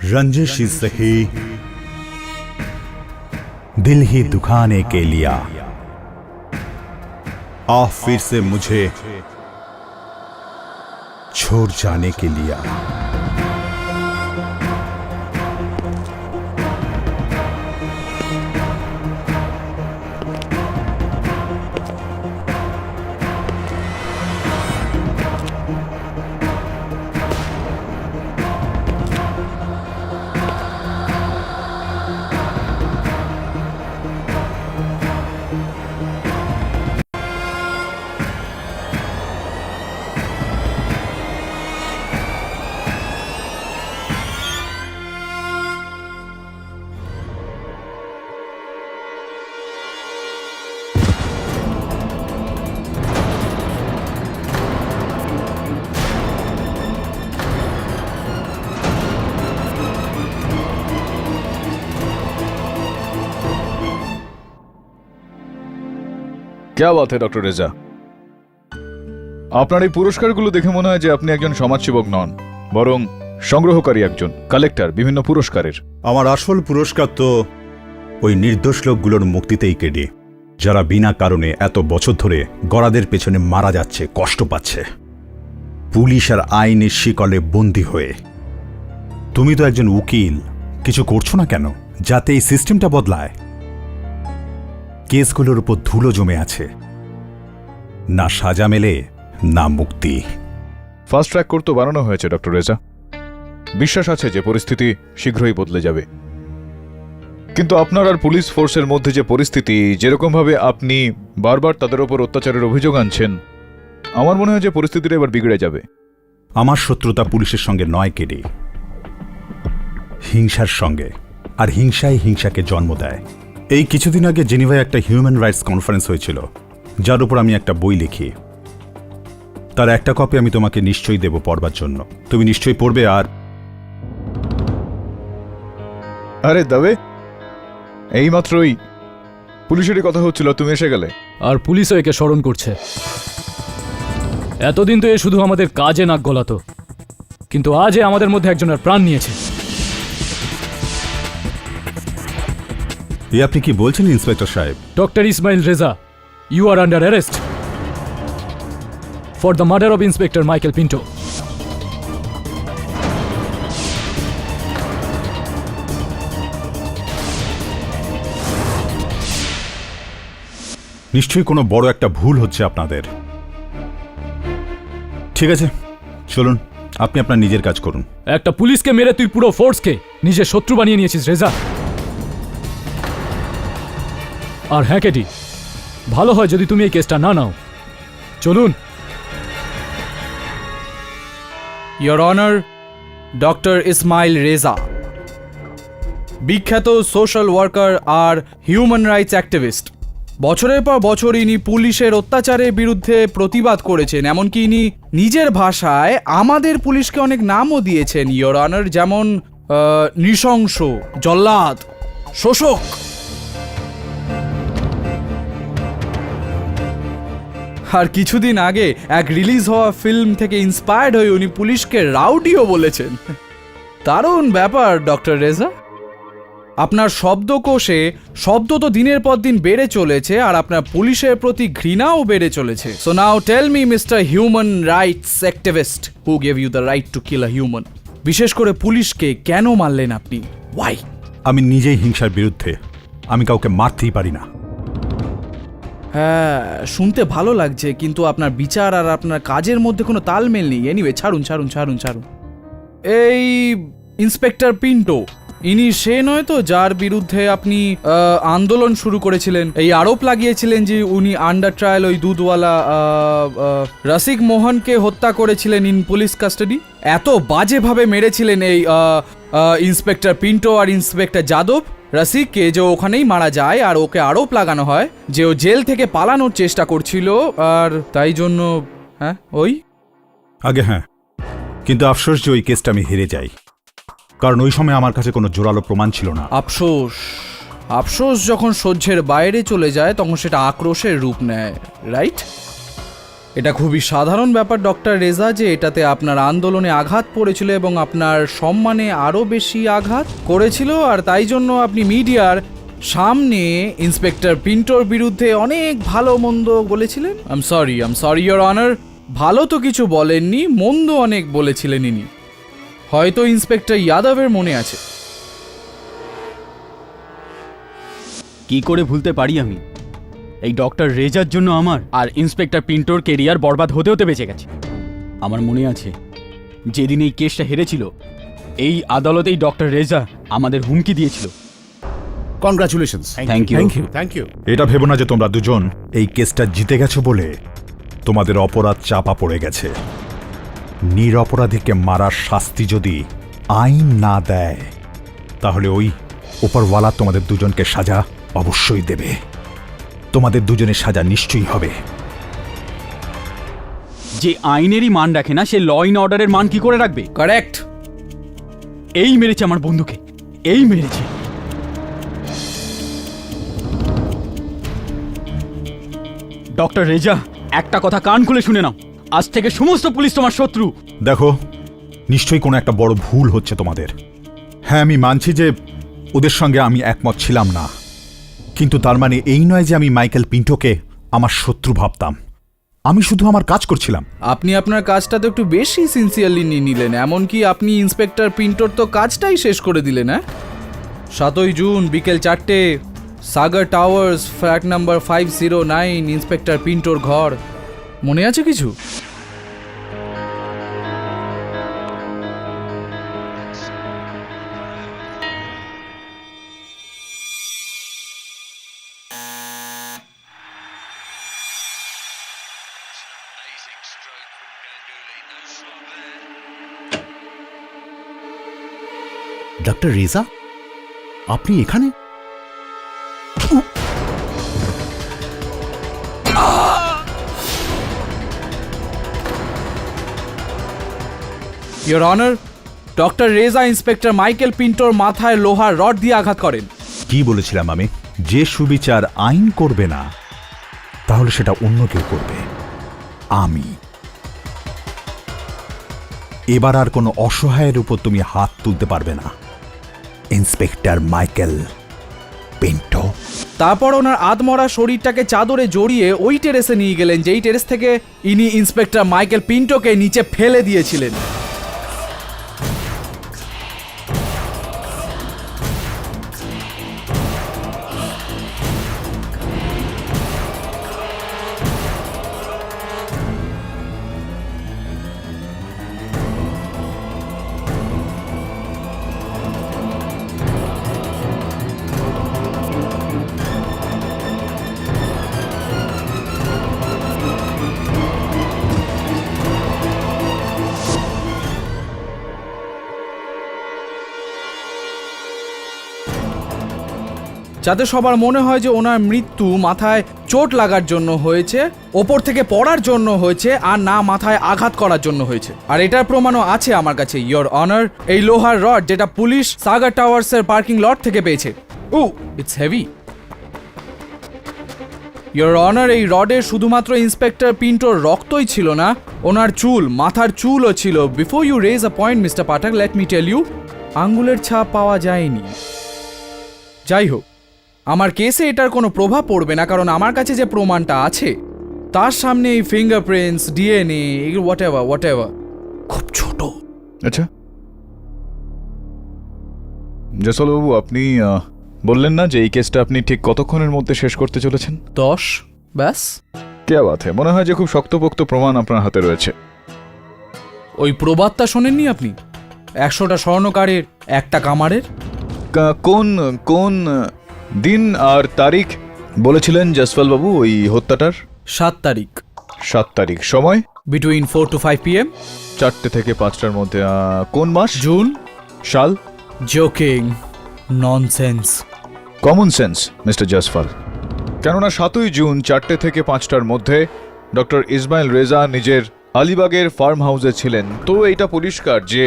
रंजिश ही सही, दिल ही दुखाने के लिया, आ फिर से मुझे छोड़ जाने के लिया। क्या बात है डॉक्टर রেজা, আপনার এই পুরস্কারগুলো দেখে মনে হয় যে আপনি একজন সমাজসেবক নন, বরং সংগ্রহকারী, একজন কালেক্টর বিভিন্ন পুরস্কারের। আমার আসল পুরস্কার তো ওই নির্দোষ লোকগুলোর মুক্তিতেই কেটে, যারা বিনা কারণে এত বছর ধরে গড়াদের পেছনে মারা যাচ্ছে, কষ্ট পাচ্ছে, পুলিশ আর আইনের শিকলে বন্দী হয়ে। তুমি তো একজন উকিল, কিছু করছো না কেন যাতে এই সিস্টেমটা বদলায়? কেসগুলোর উপর ধুলো জমে আছে, না সাজা মেলে না মুক্তি। ফাস্ট ট্র্যাক কোর্ট তো বানানো হয়েছে ডক্টর রেজা, বিশ্বাস আছে যে পরিস্থিতি শীঘ্রই বদলে যাবে। কিন্তু আপনার আর পুলিশ ফোর্সের মধ্যে যে পরিস্থিতি, যেরকম ভাবে আপনি বারবার তাদের উপর অত্যাচারের অভিযোগ আনছেন, আমার মনে হয় যে পরিস্থিতিটা এবার বিগড়ে যাবে। আমার শত্রুতা পুলিশের সঙ্গে নয় কেডি, হিংসার সঙ্গে, আর হিংসাই হিংসাকে জন্ম দেয়। এই কিছুদিন আগে জেনিভায় একটা হিউম্যান রাইটস কনফারেন্স হয়েছিল, যার উপর আমি একটা বই লিখি। তার একটা কপি আমি তোমাকে নিশ্চয়ই দেব পড়বার জন্য, তুমি নিশ্চয়ই পড়বে। আর আরে দবে, এইমাত্রই পুলিশেরই কথা হচ্ছিল, তুমি এসে গেলে। আর পুলিশও একে স্মরণ করছে। এতদিন তো এ শুধু আমাদের কাজে নাক গলাতো, কিন্তু আজ এ আমাদের মধ্যে একজনের প্রাণ নিয়েছে। এই আপনি কি বলছেন ইন্সপেক্টর সাহেব? Doctor Ismail Reza, you are under arrest for the murder of inspector Michael Pinto. নিশ্চয়ই কোনো বড় একটা ভুল হচ্ছে আপনাদের। ঠিক আছে, চলুন, আপনি আপনার নিজের কাজ করুন। একটা পুলিশকে মেরে তুই পুরো ফোর্সকে নিজের শত্রু বানিয়ে নিয়েছিস রেজা। আর হ্যাঁ কেটি, ভালো হয় যদি তুমি এই কেসটা না নাও। চলুন। Your honour, doctor Ismail Reza, বিখ্যাত সোশ্যাল ওয়ার্কার আর হিউম্যান রাইটস অ্যাক্টিভিস্ট। বছরের পর বছর ইনি পুলিশের অত্যাচারের বিরুদ্ধে প্রতিবাদ করেছেন, এমনকি ইনি নিজের ভাষায় আমাদের পুলিশকে অনেক নামও দিয়েছেন ইয়োর অনার, যেমন নৃশংস, জল্লাদ, শোষক। আর কিছুদিন আগে এক রিলিজ হওয়া ফিল্ম থেকে ইন্সপায়ার্ড হয়ে উনি পুলিশকে রাউডিও বলেছেন। দারুণ ব্যাপার ডক্টর রেজা, আপনার শব্দকোষে শব্দ তো দিনের পর দিন বেড়ে চলেছে, আর আপনার পুলিশের প্রতি ঘৃণাও বেড়ে চলেছে। So now tell me mister human rights activist, who gave you the right to kill a human? বিশেষ করে পুলিশকে কেন মারলেন আপনি? ওয়াই? আমি নিজেই হিংসার বিরুদ্ধে, আমি কাউকে মারতেই পারি না। হ্যাঁ, শুনতে ভালো লাগছে, কিন্তু আপনার বিচার আর আপনার কাজের মধ্যে কোনো তালমেল নেই। এনিওয়ে, ছাড়ুন ছাড়ুন ছাড়ুন ছাড়ুন। এই ইন্সপেক্টর পিন্টো, ইনি সে নয় তো যার বিরুদ্ধে আপনি আন্দোলন শুরু করেছিলেন, এই আরোপ লাগিয়েছিলেন যে উনি আন্ডার ট্রায়াল ওই দুধওয়ালা রসিক মোহনকে হত্যা করেছিলেন ইন পুলিশ কাস্টাডি? এত বাজেভাবে মেরেছিলেন এই ইন্সপেক্টর পিন্টো আর ইন্সপেক্টর যাদব রসিককে যে ওখানেই মারা যায়, আর ওকে আরোপ লাগানো হয় যে ও জেল থেকে পালানোর চেষ্টা করছিল, আর তাই জন্য হ্যাঁ ওই আগে হ্যাঁ, কিন্তু আফসোস যে ওই কেসটা আমি হেরে যাই, কারণ ওই সময় আমার কাছে কোনো জোরালো প্রমাণ ছিল না। আফসোস, আফসোস যখন সহ্যের বাইরে চলে যায় তখন সেটা আক্রোশের রূপ নেয়, রাইট? এটা খুবই সাধারণ ব্যাপার ডক্টর রেজা যে এটাতে আপনার আন্দোলনে আঘাত পড়েছিল এবং আপনার সম্মানে আরও বেশি আঘাত করেছিল, আর তাই জন্য আপনি মিডিয়ার সামনে ইন্সপেক্টর পিন্টোর বিরুদ্ধে অনেক ভালো মন্দ বলেছিলেন। I am sorry your honour, ভালো তো কিছু বলেননি, মন্দ অনেক বলেছিলেন ইনি। হয়তো ইন্সপেক্টর যাদবের মনে আছে। কি করে ভুলতে পারি আমি? এই ডক্টর রেজার জন্য আমার আর ইন্সপেক্টর পিন্টোর কেরিয়ার বরবাদ হতে হতে বেঁচে গেছে। আমার মনে আছে যেদিন এই কেসটা হেরেছিল, এই আদালতেই ডক্টর রেজা আমাদের হুমকি দিয়েছিল। Congratulations. Thank you. Thank you. এটা ভেবো না যে তোমরা দুজন এই কেসটা জিতে গেছো বলে তোমাদের অপরাধ চাপা পড়ে গেছে। নিরপরাধীকে মারার শাস্তি যদি আইন না দেয়, তাহলে ওই উপরওয়ালা তোমাদের দুজনকে সাজা অবশ্যই দেবে। তোমাদের দুজনের সাজা নিশ্চয়ই হবে। যে আইনেরই মান রাখে না, সে ল ইন অর্ডারের মান কি করে রাখবে? কারেক্ট। এই মেরেছে আমার বন্ধুকে, এই মেরেছে। ডক্টর রেজা, একটা কথা কান খুলে শুনে নাও, আজ থেকে সমস্ত পুলিশ তোমার শত্রু। দেখো, নিশ্চয়ই কোনো একটা বড় ভুল হচ্ছে তোমাদের। হ্যাঁ, আমি মানছি যে ওদের সঙ্গে আমি একমত ছিলাম না, কিন্তু তার মানে এই নয় যে আমি মাইকেল পিন্টোকে আমার শত্রু ভাবতাম। আমি শুধু আমার কাজ করছিলাম। আপনি আপনার কাজটা তো একটু বেশি সিনসিয়ারলি নিয়ে নিলেন, এমনকি আপনি ইন্সপেক্টর পিন্টোর তো কাজটাই শেষ করে দিলেন। হ্যাঁ, 7ই জুন বিকেল 4টে, Sagar towers, flat number 509, inspector পিন্টোর ঘর। মনে আছে কিছু? ডক্টর রেজা, আপনি এখানে? Your honour, doctor Reza inspector Michael পিন্টোর মাথায় লোহার রড দিয়ে আঘাত করেন। কি বলেছিলাম আমি? যে সুবিচার আইন করবে না, তাহলে সেটা অন্য কেউ করবে। আমি। এবার আর কোনো অসহায়ের উপর তুমি হাত তুলতে পারবে না, ইন্সপেক্টর মাইকেল পিন্টো। তারপর ওনার আধমরা শরীরটাকে চাদরে জড়িয়ে ওই টেরেসে নিয়ে গেলেন, যেই টেরেস থেকে ইনি ইন্সপেক্টর মাইকেল পিন্টোকে নিচে ফেলে দিয়েছিলেন। যাতে সবার মনে হয় যে ওনার মৃত্যু মাথায় চোট লাগার জন্য হয়েছে, ওপর থেকে পড়ার জন্য হয়েছে, আর না মাথায় আঘাত করার জন্য হয়েছে। আর এটার প্রমাণও আছে আমার কাছে, ইয়োর অনার। এই লোহার রড যেটা পুলিশ সাগর টাওয়ার্সের পার্কিং লট থেকে পেয়েছে। It's heavy. ইয়োর অনার, এই রডে শুধুমাত্র ইন্সপেক্টর পিন্টোর রক্তই ছিল না, ওনার চুল, মাথার চুলও ছিল। Before you raise a point mister Pathak, let me tell you, আঙ্গুলের ছাপ পাওয়া যায়নি। যাই হোক, আমার কেসে এটার কোনো প্রভাব পড়বে না, কারণ আমার কাছে যে প্রমাণটা আছে তার সামনে এই ফিঙ্গারপ্রিন্টস, ডিএনএ, হোয়াট এভার খুব ছোট। আচ্ছা জয়সলবাবু, আপনি বললেন না যে এই কেসটা আপনি ঠিক কতক্ষণের মধ্যে শেষ করতে চলেছেন? 10 ব্যাস। কে বাত হে, মনে হয় যে খুব শক্তপোক্ত প্রমাণ আপনার হাতে রয়েছে। ওই প্রবাদটা শোনেননি আপনি? 100টা স্বর্ণকারের, একটা কামারের। কোন কোন দিন আর তারিখ বলেছিলেন জয়সওয়াল বাবু ওই হত্যাটার? 7 তারিখ। 7 তারিখ। সময়? Between 4 to 5 PM। 4টে থেকে 5টার মধ্যে। কোন মাস? জুন। সাল? Joking, nonsense. Common sense mister Jaiswal. কেননা 7ই জুন 4টে থেকে 5টার মধ্যে ডক্টর ইসমাইল রেজা নিজের আলিবাগের ফার্ম হাউসে ছিলেন, তো এইটা পরিষ্কার যে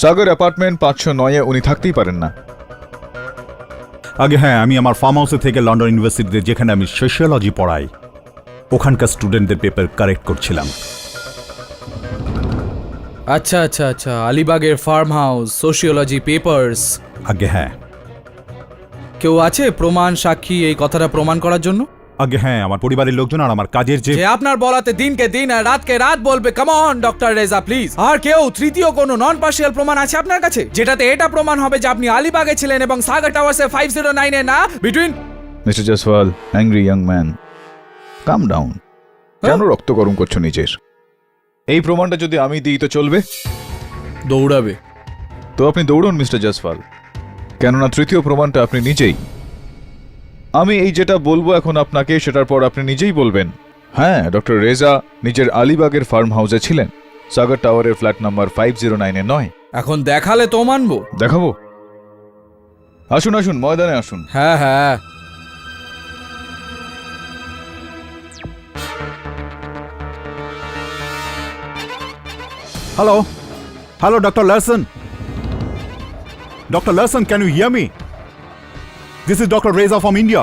সাগর অ্যাপার্টমেন্ট 509-এ উনি থাকতেই পারেন না। আগে হ্যাঁ, আমি আমার ফার্ম হাউসে থেকে লন্ডন ইউনিভার্সিটিতে, যেখানে আমি সোশিওলজি পড়াই, ওখানকার স্টুডেন্টদের পেপার কারেক্ট করছিলাম। আচ্ছা আচ্ছা আচ্ছা, আলিবাগের ফার্ম হাউস, সোশিওলজি পেপার্স। আগে হ্যাঁ, কেউ আছে প্রমাণ, সাক্ষী এই কথাটা প্রমাণ করার জন্য? আগে হ্যাঁ, আমার পরিবারের লোকজন আর আমার কাজের যে যে আপনার বলাতে দিনকে দিন আর রাতকে রাত বলবে। Come on doctor Reza please. আর কেউ তৃতীয় কোনো নন পার্সিয়াল প্রমাণ আছে আপনার কাছে, যেটাতে এটা প্রমাণ হবে যে আপনি আলিবাগে ছিলেন এবং সাগর টাওয়ার্সে 509 এ না between? Mister Jaiswal, angry young man, come down. কেন রক্ত গরম করছো নিজের? এই প্রমাণটা যদি আমি দিই তো চলবে? দৌড়াবে। তো আপনি দৌড়ুন মিস্টার জয়সওয়াল, কেননা তৃতীয় প্রমাণটা আপনি নিজেই। আমি এই যেটা বলবো এখন আপনাকে, সেটার পর আপনি নিজেই বলবেন হ্যাঁ ডক্টর রেজা নিজের আলিবাগের ফার্ম হাউসে ছিলেন, সাগর টাওয়ারের ফ্ল্যাট নাম্বার 509 এ নয়। এখন দেখালে তো মানবো। দেখাবো? আসুন আসুন, ময়দানে আসুন। হ্যাঁ হ্যাঁ। Hello hello doctor Larson, doctor Larson, can you hear me? This is doctor Reza from India.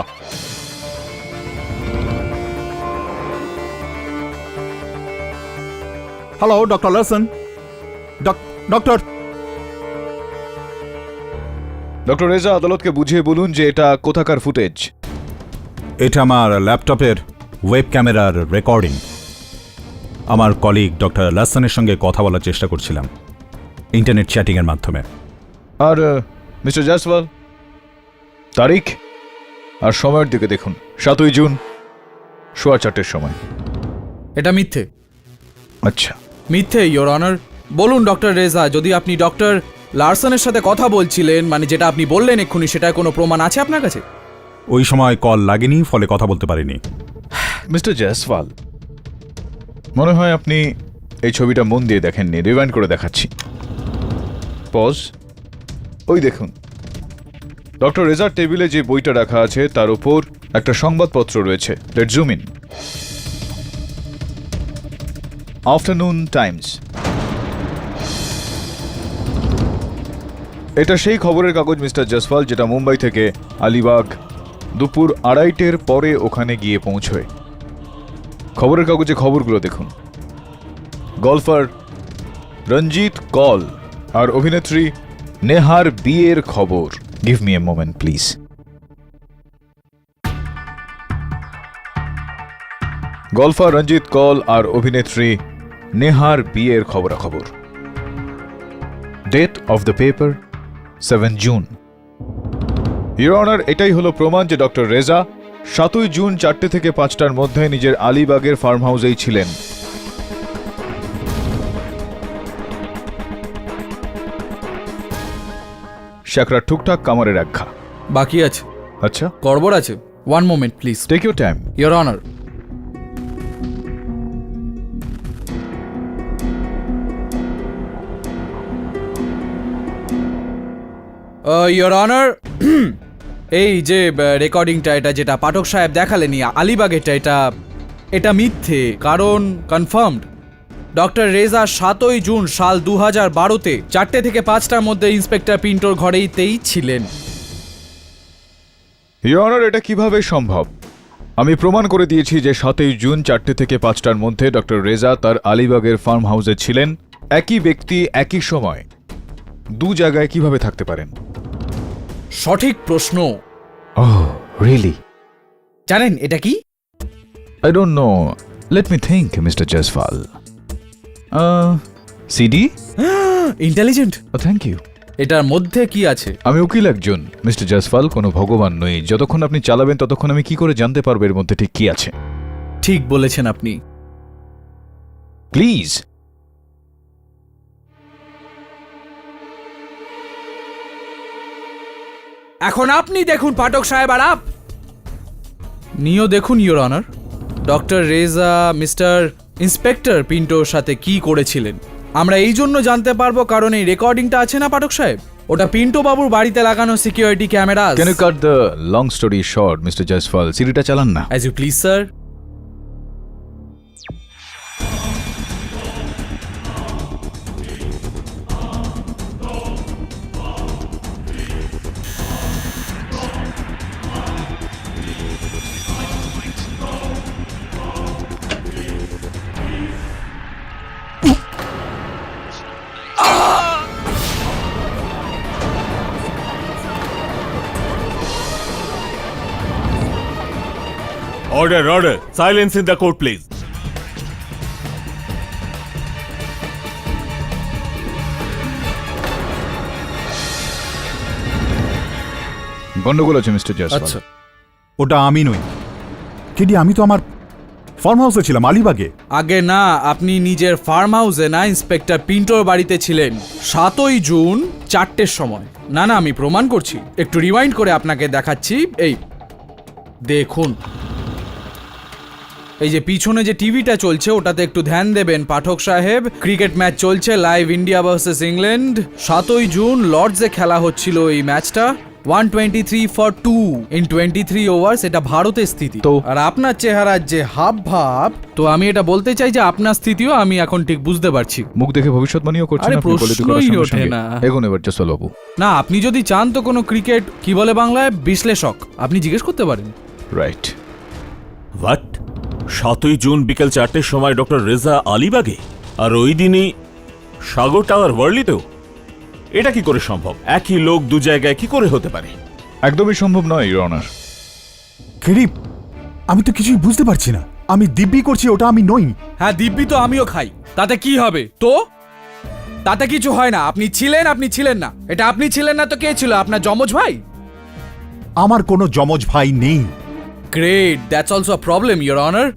Hello doctor Larson, doctor. Doctor Reza, আদালতকে বুঝিয়ে বলুন যে এটা কোথাকার ফুটেজ। এটা আমার ল্যাপটপের ওয়েব ক্যামেরার রেকর্ডিং। আমার কলিগ ডক্টর লারসনের সঙ্গে কথা বলার চেষ্টা করছিলাম ইন্টারনেট চ্যাটিংয়ের মাধ্যমে। আর মিস্টার জয়সওয়াল, তারিখ আর সময়ের দিকে দেখুন, 7ই জুন 4:15 সময়। এটা মিথ্যে। আচ্ছা, মিথ্যে ইয়োর অনার। বলুন ডক্টর রেজা, যদি আপনি ডক্টর লারসনের সাথে কথা বলছিলেন, মানে যেটা আপনি বললেন এক্ষুনি, সেটার কোনো প্রমাণ আছে আপনার কাছে? ওই সময় কল লাগেনি, ফলে কথা বলতে পারিনি। মিস্টার জয়সওয়াল, মনে হয় আপনি এই ছবিটা মন দিয়ে দেখেননি। রিওয়াইন্ড করে দেখাচ্ছি। পজ। ওই দেখুন, ডক্টর রেজার টেবিলে যে বইটা রাখা আছে তার উপর একটা সংবাদপত্র রয়েছে। Let's zoom in. Afternoon Times. এটা সেই খবরের কাগজ মিস্টার জয়সওয়াল যেটা মুম্বাই থেকে আলিবাগ দুপুর 2:30-এর পরে ওখানে গিয়ে পৌঁছয়। খবরের কাগজে খবরগুলো দেখুন। গলফার রঞ্জিত কল আর অভিনেত্রী নেহার বিয়ের খবর। Give me a moment please. Golfer Ranjit কল আর অভিনেত্রী নেহার বিয়ের খবরাখবর। Date of the paper 7 June. Your honour, এটাই হলো প্রমাণ যে ডক্টর রেজা 7ই জুন 4টে থেকে 5টার মধ্যে নিজের আলিবাগের ফার্ম হাউসেই ছিলেন। শাকরা ঠুকঠাক কামারের একঘা। বাকি আছে। আচ্ছা, গড়বড় আছে। One moment please. Take your time. Your honour, your honour, এই যে রেকর্ডিংটা, এটা যেটা পাঠক সাহেব দেখালেনি আলিবাগেরটা, এটা মিথ্যে। কারণ কনফার্মড ডক্টর রেজা 7ই জুন সাল 2012-তে 4টে থেকে 5টার মধ্যে ইন্সপেক্টর পিন্টোর ঘরেইতেই ছিলেন। ইউর অনার, এটা কিভাবে সম্ভব? আমি প্রমাণ করে দিয়েছি যে 7ই জুন 4টে থেকে 5টার মধ্যে ডক্টর রেজা তার আলিবাগের ফার্ম হাউসে ছিলেন। একই ব্যক্তি একই সময় দু জায়গায় কিভাবে থাকতে পারেন? সঠিক প্রশ্ন। Oh really? জানেন এটা কি? I don't know. Let me think, Mr. Jaiswal. CD? Intelligent. Oh, thank you. এটার মধ্যে কি আছে? আমি উকিল একজন, মিস্টার জয়সওয়াল, কোনো ভগবান নই। যতক্ষণ আপনি চালাবেন ততক্ষণ আমি কি করে জানতে পারবো এর মধ্যে ঠিক কি আছে? ঠিক বলেছেন আপনি। প্লিজ। এখন আপনি দেখুন পাঠক সাহেব, আর নিও দেখুন your honour, doctor Reza mister inspector পিন্টোর সাথে কি করেছিলেন। আমরা এই জন্য জানতে পারবো কারণ এই রেকর্ডিংটা আছে না পাঠক সাহেব, ওটা পিন্টো বাবুর বাড়িতে লাগানো security camera. Can you cut the long story short, Mr. Jaiswal? সিডিটা চালান না। As you please, sir. Order. Silence in the court, please. গন্ডগোল আছে মিস্টার জয়সওয়াল। আচ্ছা ওটা আমি নই। কেডি, আমি তো আমার ফার্ম হাউসে ছিলাম আলিবাগে। আগে না, আপনি নিজের ফার্ম হাউসে না, ইন্সপেক্টর পিন্টোর বাড়িতে ছিলেন 7ই জুন 4টের সময়। না আমি প্রমাণ করছি, একটু রিমাইন্ড করে আপনাকে দেখাচ্ছি। এই দেখুন, এই যে পিছনে যে টিভিটা চলছে ওটাতে একটু ধ্যান দেবেন পাঠক সাহেব। ক্রিকেট ম্যাচ চলছে লাইভ, ইন্ডিয়া ভার্সেস ইংল্যান্ড। 7ই জুন লর্ডসে খেলা হচ্ছিল এই ম্যাচটা। 123 for 2 in 23 ওভার্স। এটা ভারতের স্থিতি। তো আর আপনার চেহারার যে হাব ভাব, তো আমি এটা বলতে চাই যে আপনার স্থিতিও আমি এখন ঠিক বুঝতে পারছি। মুখ দেখে ভবিষ্যৎবাণীও করছেন আরে আপনি political প্রশ্নই সঙ্গে ওঠে সঙ্গে। না। এগোন এবার জয়সওয়াল বাবু। না, আপনি যদি চান তো কোনো ক্রিকেট কি বলে বাংলায় বিশ্লেষক আপনি জিজ্ঞেস করতে পারেন। রাইট। হোয়াট? 7ই জুন বিকেল 4টের সময় ডক্টর রেজা আলিবাগে, আর ওই দিনই সাগর টাওয়ার ওয়ার্ল্ডলিতেও? এটা কি করে সম্ভব? একই লোক দু জায়গায় কি করে হতে পারে? একদমই সম্ভব নয় ইওর অনার। কেডি, আমি তো কিছুই বুঝতে পারছি না। আমি দিব্যি করছি ওটা আমি নই। হ্যাঁ, দিব্যি তো আমিও খাই, তাতে কি হবে? তো তাতে কিছু হয় না। আপনি ছিলেন না। এটা আপনি ছিলেন না তো কে ছিল? আপনার যমজ ভাই? আমার কোনো যমজ ভাই নেই। Great, that's also a problem your honour.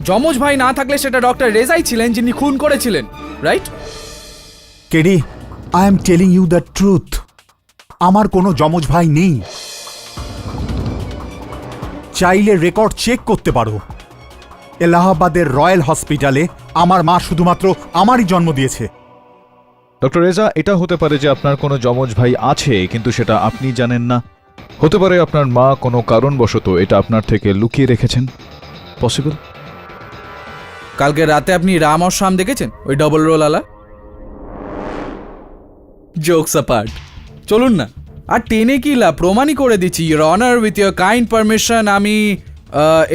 যমজ ভাই না থাকলে সেটা ডক্টর রেজাই ছিলেন যিনি খুন করেছিলেন, right? KD, I am telling you the truth. আমার কোনো যমজ ভাই নেই। চাইলে রেকর্ড চেক করতে পারো। এলাহাবাদের রয়্যাল হসপিটালে আমার মা শুধুমাত্র আমারই জন্ম দিয়েছে। ডক্টর রেজা, এটা হতে পারে যে আপনার কোনো যমজ ভাই আছে কিন্তু সেটা আপনি জানেন না। হতে পারে আপনার মা কোনো কারণবশত এটা আপনার থেকে লুকিয়ে রেখেছেন। পসিবল। কালকে রাতে আপনি রাম আর শ্যাম দেখেছেন, ওই ডবল রোল আলা? জোকস অ্যাপার্ট, চলুন না আর টেনে কিলা প্রমাণই করে দিচ্ছি your honour. With your kind permission আমি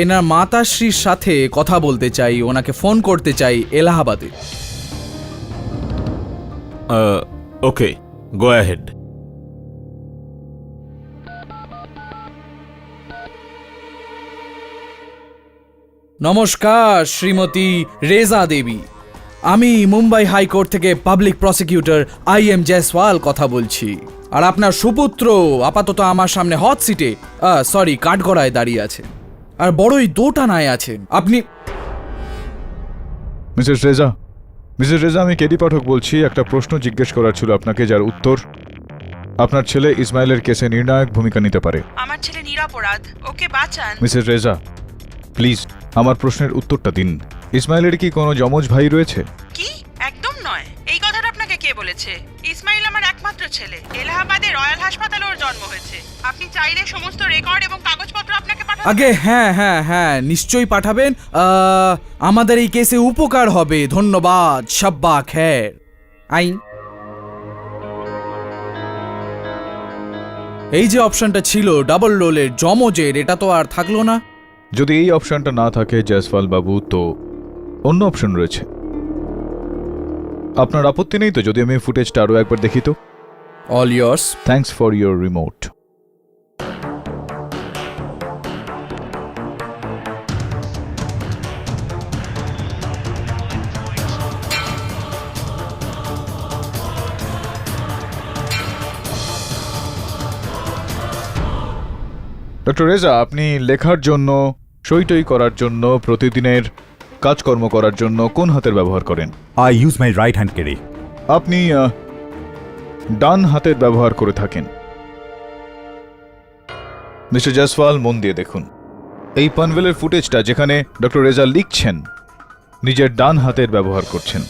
এনার মাতাশ্রীর সাথে কথা বলতে চাই, ওনাকে ফোন করতে চাই এলাহাবাদে। ওকে, গো অ্যাহেড। নমস্কার শ্রীমতী রেজা দেবী, আমি মুম্বাই হাইকোর্ট থেকে পাবলিক প্রসিকিউটর IM জয়সওয়াল কথা বলছি। আর আপনার সুপুত্র আপাতত আমার সামনে হট সিটে, সরি কাঠগড়ায় দাঁড়িয়ে আছে আর বড়ই দোটানায় আছেন। আপনি মিসেস রেজা, আমি কেডি পাঠক বলছি। একটা প্রশ্ন জিজ্ঞেস করার ছিল আপনাকে, যার উত্তর আপনার ছেলে ইসমাইলের কেসে নির্ণায়ক ভূমিকা নিতে পারে। আমার ছেলে নিরপরাধ, ওকে বাঁচান। মিসেস রেজা, প্লিজ আমার প্রশ্নের উত্তরটা দিন। ইসমাইলের কি কোনো যমজ ভাই রয়েছে? কি? একদম নয়। এই কথাটা আপনাকে কে বলেছে? ইসমাইল আমার একমাত্র ছেলে। এলাহাবাদে রয়্যাল হাসপাতালে ওর জন্ম হয়েছে। আপনি চাইলে সমস্ত রেকর্ড এবং কাগজপত্র আপনাকে পাঠাতে। আগে হ্যাঁ নিশ্চয়ই পাঠাবেন। আমাদের এই কেসে উপকার হবে। ধন্যবাদ। শাব্বা খের। আইন এই যে অপশনটা ছিল ডাবল রোলের যমজের, এটা তো আর থাকলো না। যদি এই অপশনটা না থাকে জয়সওয়াল বাবু, তো অন্য অপশন রয়েছে। আপনার আপত্তি নেই তো যদি আমি ফুটেজটা আরও একবার দেখি? তো all years. Thanks for your remote. Doctor Reza, আপনি লেখার জন্য, সইটই করার জন্য, প্রতিদিনের কাজকর্ম করার জন্য কোন হাতের ব্যবহার করেন? I use my right hand, KD. আপনি ডান হাতের ব্যবহার করে থাকেন। মিস্টার জয়সওয়াল, মন দিয়ে দেখুন। এই পানভেলের ফুটেজটা যেখানে ডক্টর রেজা লিখছেন, নিজের ডান হাতের ব্যবহার করছেন।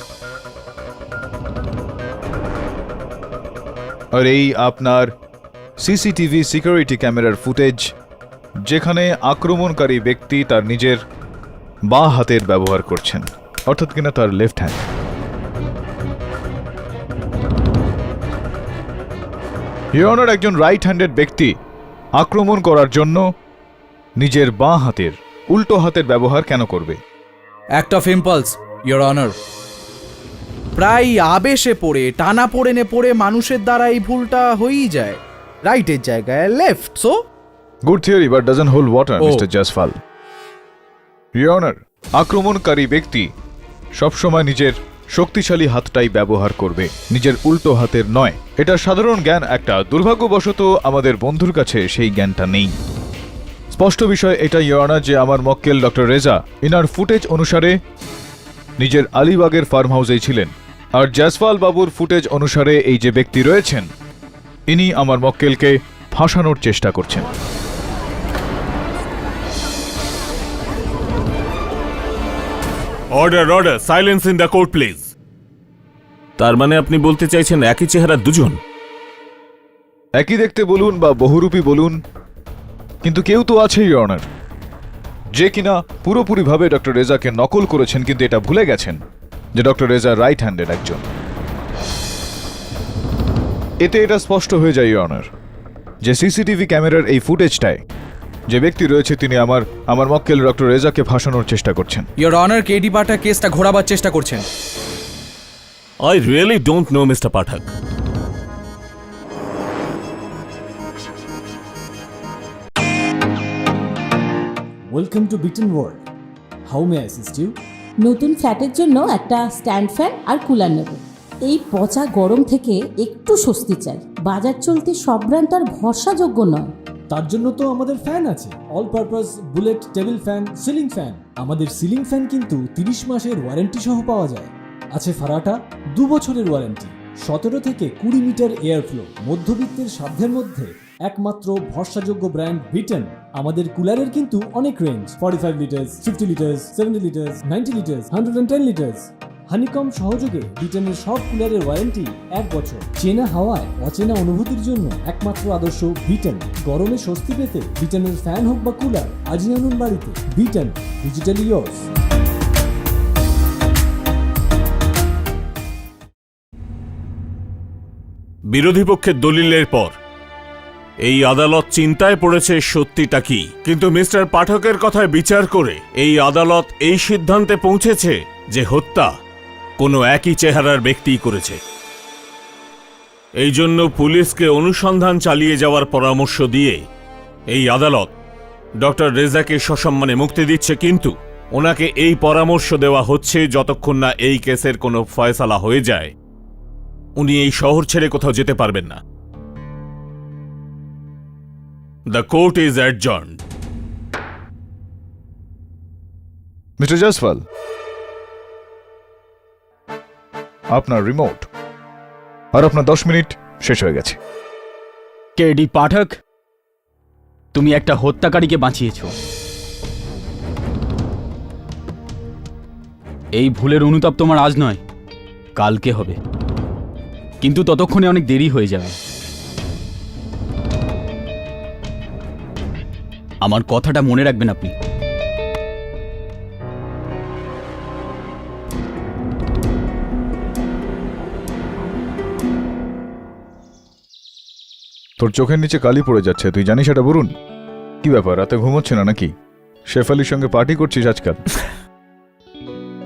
আর এই আপনার সিসিটিভি সিকিউরিটি ক্যামেরার ফুটেজ যেখানে আক্রমণকারী ব্যক্তি তার নিজের বাঁ হাতের ব্যবহার করছেন, অর্থাৎ কিনা তার লেফট হ্যান্ড। ইওর অনার, একজন রাইট হ্যান্ডেড ব্যক্তি আক্রমণ করার জন্য নিজের বাঁ হাতের উল্টো হাতের ব্যবহার কেন করবে? Act of impulse your honour. প্রায় আবেশে পড়ে, টানা পড়ে মানুষের দ্বারা এই ভুলটা হয়েই যায়। রাইটের জায়গায় left. So good theory, but doesn't hold water Oh. Mister Jaiswal. Your honour, আক্রমণকারী ব্যক্তি সবসময় নিজের শক্তিশালী হাতটাই ব্যবহার করবে, নিজের উল্টো হাতের নয়। এটা সাধারণ জ্ঞান একটা, দুর্ভাগ্যবশত আমাদের বন্ধুর কাছে সেই জ্ঞানটা নেই। স্পষ্ট বিষয় এটা ইওর অনার যে আমার মক্কেল ডক্টর রেজা ইনার ফুটেজ অনুসারে নিজের আলিবাগের ফার্ম হাউসেই ছিলেন, আর জয়সওয়াল বাবুর ফুটেজ অনুসারে এই যে ব্যক্তি রয়েছেন ইনি আমার মক্কেলকে ফাঁসানোর চেষ্টা করছেন। Order order, silence in the court please. তার মানে আপনি বলতে চাইছেন একই চেহারা দুজন? একই দেখতে বলুন বা বহুরূপী বলুন, কিন্তু কেউ তো আছেই ইওর অনার, যে কিনা পুরোপুরিভাবে ডক্টর রেজাকে নকল করেছেন, কিন্তু এটা ভুলে গেছেন যে ডক্টর রেজা রাইট হ্যান্ডেড একজন। এতে এটা স্পষ্ট হয়ে যায় ইওর অনার যে সিসিটিভি ক্যামেরার এই ফুটেজটায় যে ব্যক্তি রয়েছে তিনি আমার মক্কেল ডক্টর রেজাকে ফাঁসানোর চেষ্টা করছেন। ইয়োর অনার, কেডি পাঠক কেসটা ঘোরাবার চেষ্টা করছেন। I really don't know mister Pathak. Welcome to Beaten world. How may I assist you? নতুন ফ্ল্যাটের জন্য একটা স্ট্যান্ড ফ্যান আর কুলার নেব। এই পচা গরম থেকে একটু স্বস্তি চাই। বাজার চলতে সব ব্র্যান্ড আর ভরসাযোগ্য নয়। তার জন্য তো আমাদের ফ্যান আছে, all purpose bullet table fan, ceiling fan. আমাদের সিলিং ফ্যান কিন্তু 30 মাসের ওয়ারেন্টি সহ পাওয়া যায়। আছে ফারাটা 2 বছরের ওয়ারেন্টি, 17 থেকে 20 মিটার এয়ার ফ্লো, মধ্যবিত্তের সাধ্যের মধ্যে একমাত্র ভরসাযোগ্য ব্র্যান্ড বিটেন। আমাদের কুলারের কিন্তু অনেক range, 45 litres, 50 litres, 70 litres, 90 litres, 110 litres. Honeycomb সহযোগে বিটেনের সব কুলারের ওয়ারেন্টি 1 বছর। চেনা হাওয়ায় অচেনা অনুভূতির জন্য একমাত্র আদর্শ বিটেন। গরমে স্বস্তি পেতে বিটেনের ফ্যান হোক বা কুলার, আজই আনুন বাড়িতে। Beaten, digitally yours. বিরোধী পক্ষের দলিলের পর এই আদালত চিন্তায় পড়েছে সত্যিটা কি, কিন্তু মিস্টার পাঠকের কথায় বিচার করে এই আদালত এই সিদ্ধান্তে পৌঁছেছে যে হত্যা কোনো একই চেহারার ব্যক্তিই করেছে। এই জন্য পুলিশকে অনুসন্ধান চালিয়ে যাওয়ার পরামর্শ দিয়ে এই আদালত ডক্টর রেজাকে সসম্মানে মুক্তি দিচ্ছে, কিন্তু ওনাকে এই পরামর্শ দেওয়া হচ্ছে যতক্ষণ না এই কেসের কোনো ফয়সালা হয়ে যায় উনি এই শহর ছেড়ে কোথাও যেতে পারবেন না। The court is adjourned. Mister Jaiswal, আপনার রিমোট আর আপনার 10 মিনিট শেষ হয়ে গেছে। কেডি পাঠক, তুমি একটা হত্যাকারীকে বাঁচিয়েছো। এই ভুলের অনুতাপ তোমার আজ নয়, কালকে হবে, কিন্তু ততক্ষণে অনেক দেরি হয়ে যাবে। আমার কথাটা মনে রাখবেন আপনি। তোর চোখের নিচে কালি পড়ে যাচ্ছে, তুই জানিস এটা? বরুণ, কি ব্যাপার, রাতে ঘুমোচ্ছে না নাকি? শেফ আলীর সঙ্গে পার্টি করছিস আজকাল?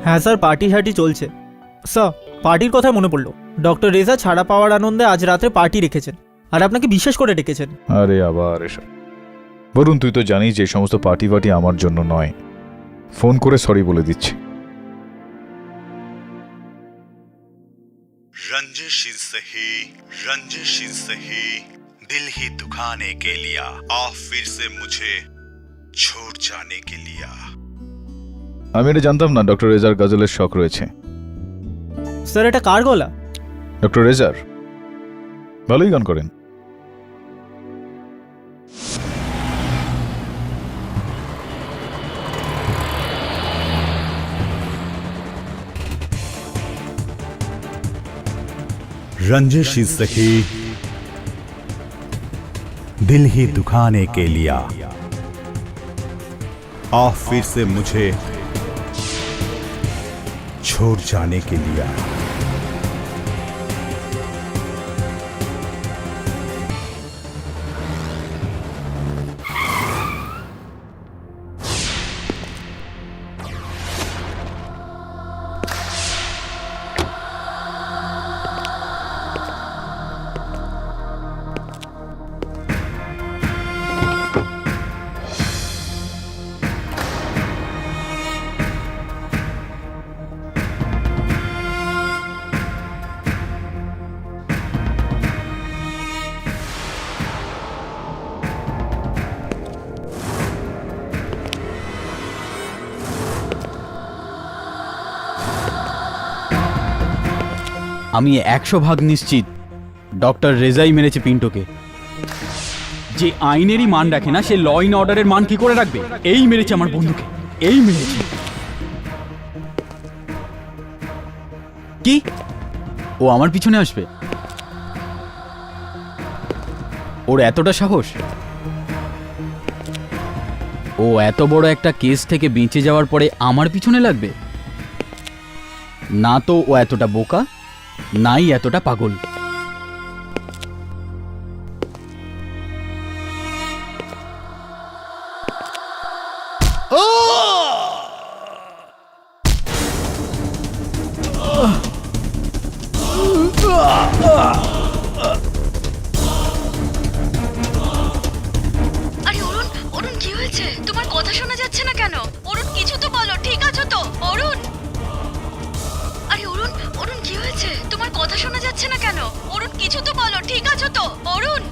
হ্যাঁ স্যার, পার্টি শার্টি চলছে। স্যার, পার্টির কথা মনে পড়লো, ডক্টর রেজা ছাড়া পাওয়ার আনন্দে আজ রাতে পার্টি রেখেছেন, আর আপনাকে বিশেষ করে ডেকেছেন। আরে আবার এসব। বরুণ, তুই তো জানিস যে এই সমস্ত পার্টি ফার্টি আমার জন্য নয়। ফোন করে সরি বলে দিচ্ছি। रंजिश इज सही, रंजिश इज सही, दिल ही दुखाने के लिया, आ फिर से मुझे छोड़ जाने के लिया। আমি এটা জানতাম না ডক্টর রেজার গজলের শখ রয়েছে। স্যার, এটা কার গলা? ডক্টর রেজার ভালোই গান করেন। रंजिश इज सही, दिल ही दुखाने के लिया, आ फिर से मुझे छोड़ जाने के लिया। আমি 100% নিশ্চিত ডক্টর রেজাই মেরেছে পিন্টোকে। যে আইনেরই মান রাখে না, সে ল ইন অর্ডারের মান কি করে রাখবে? এই মেরেছে আমার বন্ধুকে, এই মেরেছে। কি ও আমার পিছনে আসবে? ওর এতটা সাহস? ও এত বড় একটা কেস থেকে বেঁচে যাওয়ার পরে আমার পিছনে লাগবে? না তো ও এতটা বোকা, নাই এতটা পাগল। আরে অরুণ, অরুণ কি হয়েছে? তোমার কথা শোনা যাচ্ছে না কেন? অরুণ কিছু তো বলো, ঠিক আছো তো? অরুণ, আরে অরুণ, অরুণ কি হয়েছে? তোমার কথা শোনা যাচ্ছে না কেন? অরুণ কিছু তো বলো, ঠিক আছো তো? অরুণ,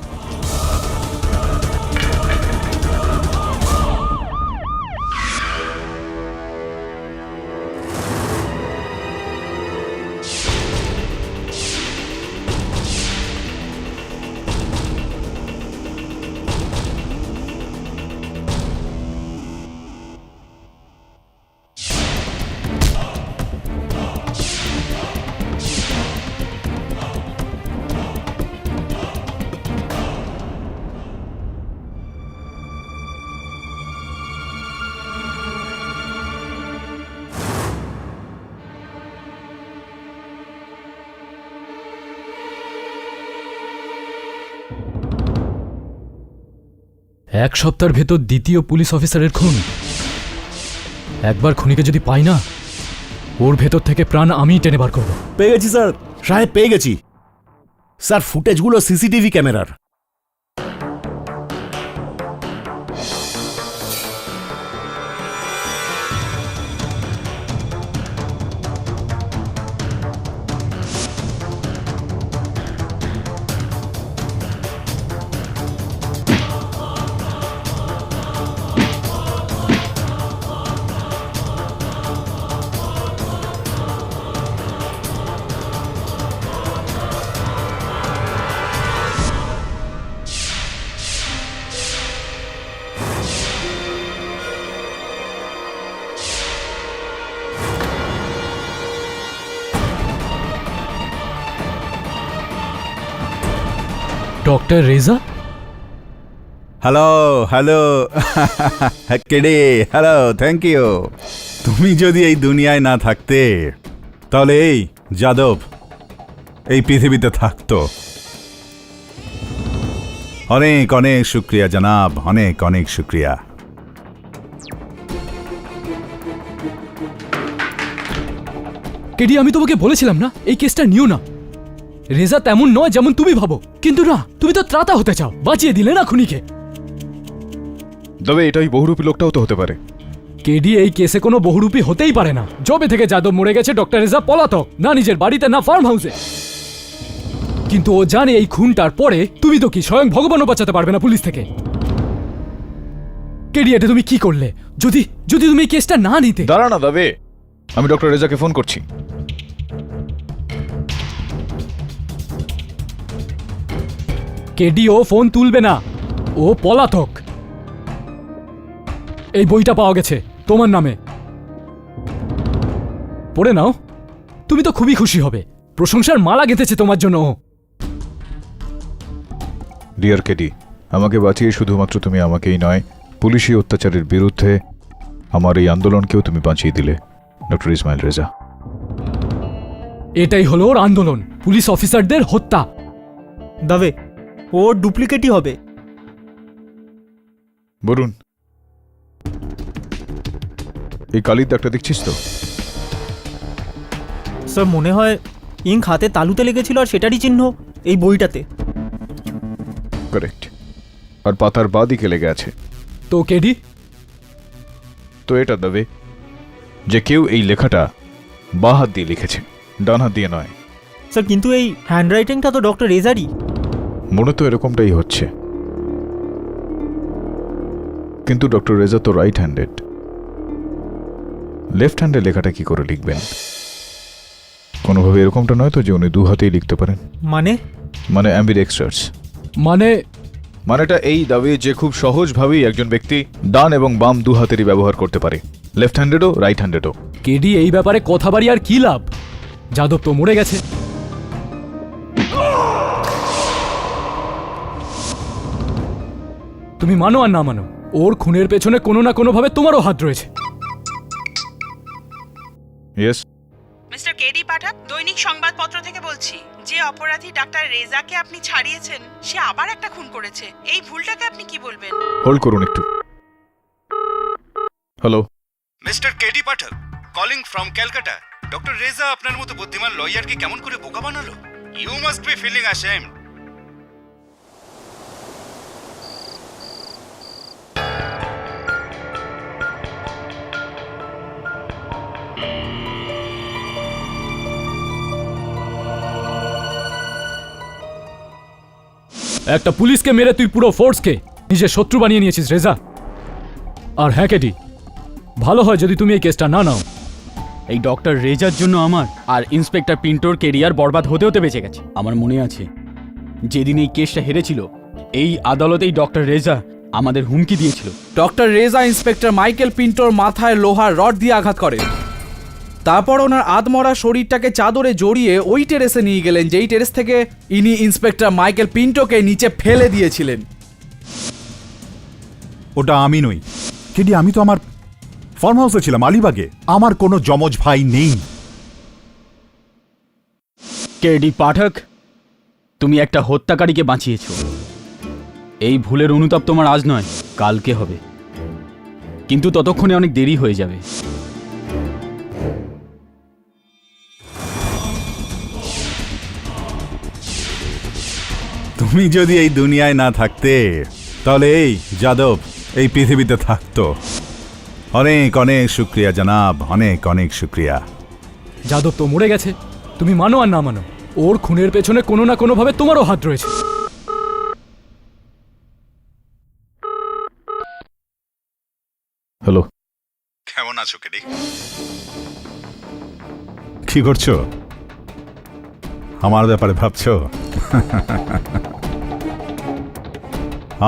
এক সপ্তাহের ভেতর দ্বিতীয় পুলিশ অফিসারের খুন। একবার খুনিকে যদি পাই না, ওর ভেতর থেকে প্রাণ আমিই টেনে বার করবো। পেয়ে গেছি স্যার, সাহেব পেয়ে গেছি স্যার, ফুটেজগুলো সিসিটিভি ক্যামেরার। ডক্টর রেজা? হ্যালো হ্যালো কেডে, হ্যালো, থ্যাংক ইউ। তুমি যদি এই দুনিয়ায় না থাকতে, তাহলে এই যাদব এই পৃথিবীতে থাকতো। অনেক অনেক শুক্রিয়া জনাব, অনেক অনেক শুক্রিয়া। কেডি, আমি তোমাকে বলেছিলাম না এই কেসটা নিও না। রেজা তেমন নয় যেমন তুমি ভাবো, কিন্তু না, তুমি তো ত্রাতা হতে চাও। বাঁচিয়ে দিলে না খুনিকে। তবে এটাই বহুরূপী লোকটাও তো হতে পারে। কেডি, এই কেসে কোনো বহুরূপী হতেই পারে না। জবে থেকে যাদব মরে গেছে, ডক্টর রেজা পলাতক, না নিজের বাড়িতে না ফার্ম হাউসে। কিন্তু ও জানে এই খুনটার পরে তুমি তো কি স্বয়ং ভগবানও বাঁচাতে পারবে না পুলিশ থেকে। কেডি, এটা তুমি কি করলে? যদি যদি তুমি এই কেসটা না নিতে। দাঁড়া না দাবে, আমি ডক্টর রেজাকে ফোন করছি। কেডি, ও ফোন তুলবে না, ও পলাতক। এই বইটা পাওয়া গেছে তোমার নামে, পড়ে নাও। তুমি তো খুবই খুশি হবে, প্রশংসার মালা গেঁথেছে তোমার জন্য ও। ডিয়ার কেডি, আমাকে বাঁচিয়ে শুধুমাত্র তুমি আমাকেই নয়, পুলিশি অত্যাচারের বিরুদ্ধে আমার এই আন্দোলনকেও তুমি বাঁচিয়ে দিলে ডক্টর ইসমাইল রেজা। এটাই হলো ওর আন্দোলন, পুলিশ অফিসারদের হত্যা। দাবে, ও ডুপ্লিকেটই হবে। বলুন, এই কালির দাগটা দেখছিস তো? স্যার, মনে হয় ইঙ্ক হাতে তালুতে লেগেছিল আর সেটারই চিহ্ন এই বইটাতে। কারেক্ট। আর পাতার বাঁ দিকে লেগে আছে। তো কেডি, তো এটা দাবে যে কেউ এই লেখাটা বাঁ হাত দিয়ে লিখেছে, ডান হাত দিয়ে নয়। স্যার, কিন্তু এই হ্যান্ডরাইটিংটা তো ডক্টর রেজারই। মনে তো এরকমটাই হচ্ছে, কিন্তু ডক্টর রেজা তো রাইট হ্যান্ডেড। লেফট হ্যান্ডে লেখাটা কি করে লিখবেন? কোনোভাবে এরকমটা নয় তো যে উনি দু হাতেই লিখতে পারেন? মানে মানে অ্যাম্বিডেক্সট্রাস। মানে মানেটা এই দাবি যে খুব সহজভাবেই একজন ব্যক্তি ডান এবং বাম দু হাতেরই ব্যবহার করতে পারে, লেফট হ্যান্ডেডও রাইট হ্যান্ডেডও। কেডি এই ব্যাপারে কথা বাড়ি আর কি লাভ? যাদব তো মরে গেছে। তুমি মানো আর না মানো, ওর খুনের পেছনে কোনো না কোনো ভাবে তোমারও হাত রয়েছে। ইয়েস। মিস্টার কেডি পাঠক, দৈনিক সংবাদপত্র থেকে বলছি, যে অপরাধী ডাক্তার রেজাকে আপনি ছাড়িয়েছেন সে আবার একটা খুন করেছে। এই ভুলটাকে আপনি কি বলবেন? হোল্ড করুন একটু। Hello, mister KD Pathak calling from Calcutta. Doctor Reza আপনার মতো বুদ্ধিমান লয়ারকে কেমন করে বোকা বানালো? You must be feeling ashamed. একটা পুলিশকে মেরে তুই পুরো ফোর্সকে নিজের শত্রু বানিয়ে নিয়েছিস রেজা। আর হ্যাঁ কেডি, ভালো হয় যদি তুমি এই কেসটা না নাও। এই ডক্টর রেজার জন্য আমার আর ইন্সপেক্টর পিন্টোর কেরিয়ার বরবাদ হতে হতে বেঁচে গেছে। আমার মনে আছে যেদিন এই কেসটা হেরেছিল, এই আদালতেই ডক্টর রেজা আমাদের হুমকি দিয়েছিল। ডক্টর রেজা ইন্সপেক্টর মাইকেল পিন্টোর মাথায় লোহার রড দিয়ে আঘাত করে। তারপর ওনার আধমরা শরীরটাকে চাদরে জড়িয়ে ওই টেরেসে নিয়ে গেলেন, যেই টেরেস থেকে ইনি ইন্সপেক্টর মাইকেল পিন্টোকে নিচে ফেলে দিয়েছিলেন। ওটা আমি নই কেডি, আমি তো আমার ফার্ম হাউসে ছিলাম আলিবাগে। আমার কোনো যমজ ভাই নেই। কেডি পাঠক, তুমি একটা হত্যাকারীকে বাঁচিয়েছ। এই ভুলের অনুতাপ তোমার আজ নয়, কালকে হবে, কিন্তু ততক্ষণে অনেক দেরি হয়ে যাবে। তুমি যদি এই দুনিয়ায় না থাকতে তাহলে এই যাদব এই পৃথিবীতে থাকতো। অনেক অনেক শুক্রিয়া জনাব, অনেক অনেক শুক্রিয়া। যাদব তো মরে গেছে। তুমি মানো আর না মানো, ওর খুনের পেছনে কোনো না কোনো ভাবে তোমারও হাত রয়েছে। হ্যালো। কেমন আছো কেডি? কি করছো? আমার ব্যাপারে ভাবছো?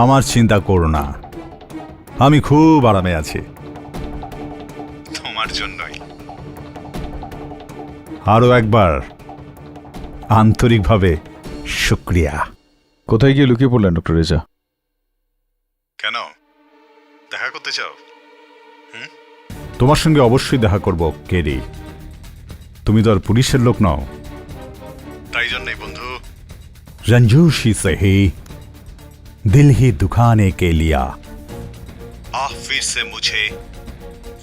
আমার চিন্তা করো না, আমি খুব আরামে আছি তোমার জন্যই। আরো একবার আন্তরিকভাবে শুক্রিয়া। কোথায় গিয়ে লুকিয়ে পড়লেন ডক্টর রেজা? কেন দেখা করতে চাও? তোমার সঙ্গে অবশ্যই দেখা করব কেডি। তুমি তো আর পুলিশের লোক নও, তাই জন্যই বন্ধু রঞ্জুশি সহি दिल ही दुखाने के लिया, आह फिर से मुझे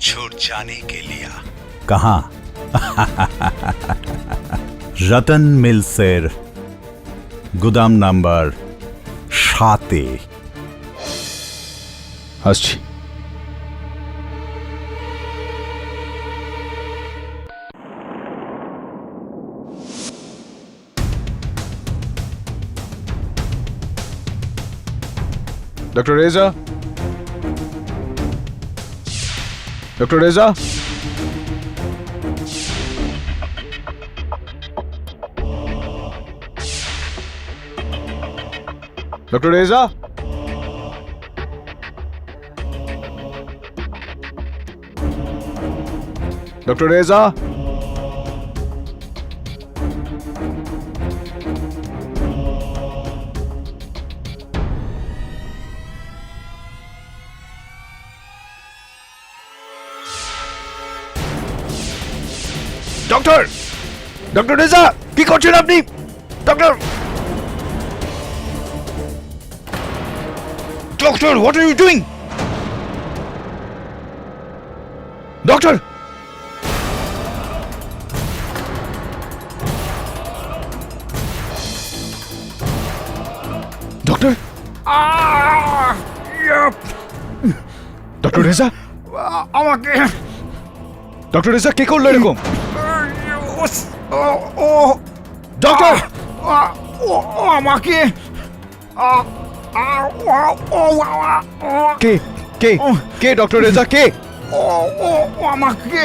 छोड़ जाने के लिया। कहाँ? रतन मिल्सेर गुदाम नंबर 7। আসছি। Doctor Reza, doctor Reza, doctor Reza, doctor Reza, doctor, doctor Reza, কি করছেন আপনি? Doctor, doctor, what are you doing? Doctor, doctor, doctor Reza, আমাকে, ডক্টর রেজা কে করলো এরকম? ডক্টর, আমাকে কে কে কে ডক্টর রেজা কে? আমাকে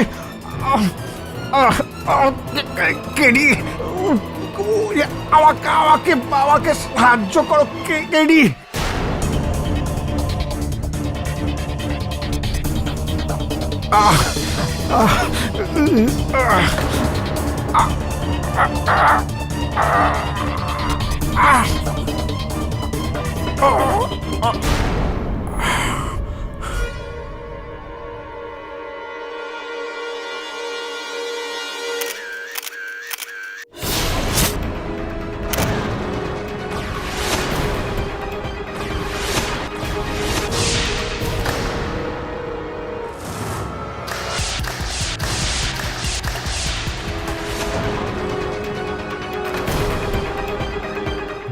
কেডি, আমাকে আমাকে আমাকে সাহায্য করো কেডি।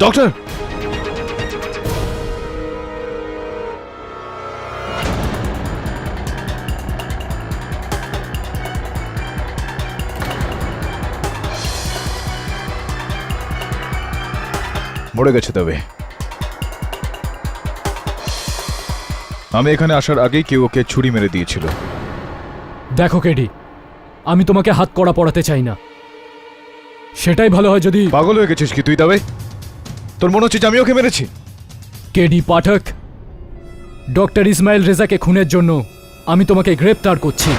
ডক্টর, মরে গেছে তবে। আমি এখানে আসার আগেই কেউ ওকে ছুরি মেরে দিয়েছিল। দেখো কেডি, আমি তোমাকে হাত কড়া পড়াতে চাই না, সেটাই ভালো হয় যদি। পাগল হয়ে গেছিস কি তুই তবে? তোর মনে হচ্ছে যে আমি ওকে মেরেছি? কেডি পাঠক, ডক্টর ইসমাইল রেজাকে খুনের জন্য আমি তোমাকে গ্রেপ্তার করছি।